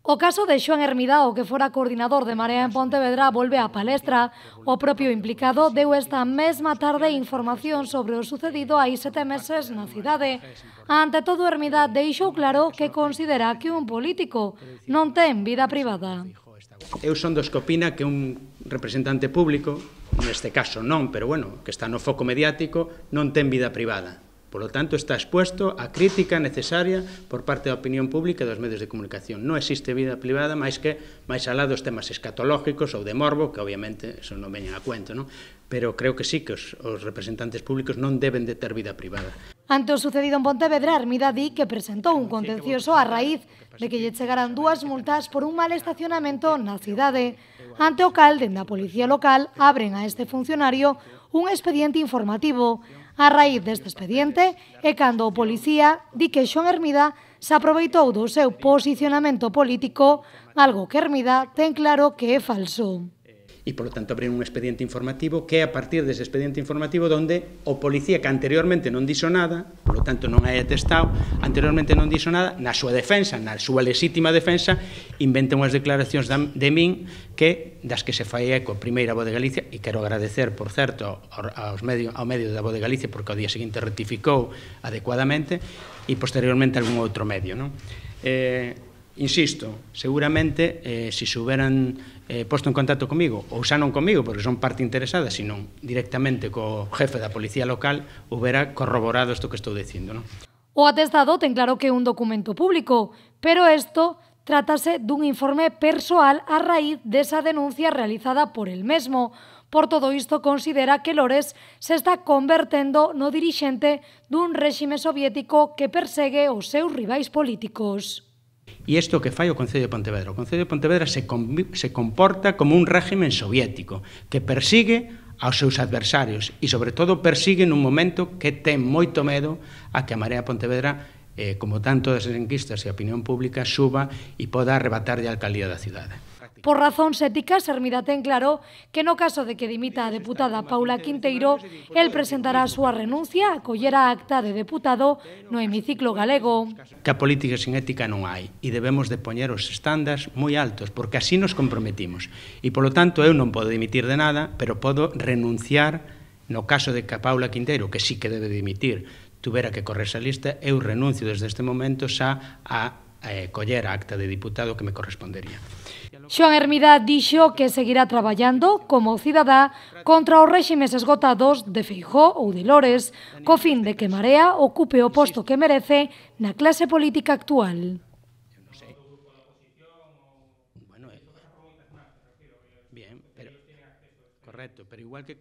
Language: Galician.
O caso de Xoán Hermida, o que fora coordinador de Marea en Pontevedra, volve á palestra. O propio implicado deu esta mesma tarde información sobre o sucedido hai 7 meses na cidade. Ante todo, Hermida deixou claro que considera que un político non ten vida privada. Eu son dos que opina que un representante público, neste caso non, pero bueno, que está no foco mediático, non ten vida privada. Por lo tanto, está expuesto á crítica necesaria por parte da opinión pública e dos medios de comunicación. Non existe vida privada máis alá dos temas escatológicos ou de morbo, que obviamente eso non veñen a cuento, non? Pero creo que sí que os representantes públicos non deben de ter vida privada. Ante o sucedido en Pontevedra, Hermida di que presentou un contencioso a raíz de que lle chegaran 2 multas por un mal estacionamento na cidade. Ante o cal, dende a Policía Local, abren a este funcionario un expediente informativo. A raíz deste expediente é cando o policía di que Xoán Hermida se aproveitou do seu posicionamento político, algo que Hermida ten claro que é falso. E, polo tanto, abrir un expediente informativo que é a partir dese expediente informativo onde o policía que anteriormente non dixo nada, polo tanto non hai atestado, anteriormente non dixo nada, na súa defensa, na súa lexítima defensa, inventa unhas declaracións de min das que se fai eco a primeira Voz de Galicia, e quero agradecer, por certo, ao medio da Voz de Galicia, porque ao día seguinte rectificou adecuadamente, e posteriormente algún outro medio, non? Insisto, seguramente, se se houberan posto en contacto comigo, ou xa non comigo, porque son parte interesada, sino directamente co jefe da Policía Local, houbera corroborado isto que estou dicindo, non? O atestado ten claro que é un documento público, pero isto trátase dun informe persoal a raíz desa denuncia realizada por el mesmo. Por todo isto, considera que Lores se está convertendo no dirixente dun réxime soviético que persegue os seus rivais políticos. E isto que fai o Concello de Pontevedra. O Concello de Pontevedra se comporta como un régimen soviético que persigue aos seus adversarios e, sobre todo, persigue nun momento que ten moito medo a que a Marea Pontevedra, como tanto das enquistas e a opinión pública, suba e poda arrebatarlle a alcaldía da cidade. Por razóns éticas, Hermida ten claro que no caso de que dimita a deputada Paula Quinteiro, el presentará a súa renuncia, acollerá a acta de deputado no hemiciclo galego. Que a política sin ética non hai e debemos de poñer os estándares moi altos, porque así nos comprometimos. E, polo tanto, eu non podo dimitir de nada, pero podo renunciar no caso de que a Paula Quinteiro, que sí que debe dimitir, tuvera que correrse a lista, eu renuncio desde este momento xa a coller a acta de diputado que me correspondería. Xoán Hermida dixo que seguirá traballando como cidadá contra os réximes esgotados de Feijóo ou de Lores, co fin de que Marea ocupe o posto que merece na clase política actual. Correcto, pero igual que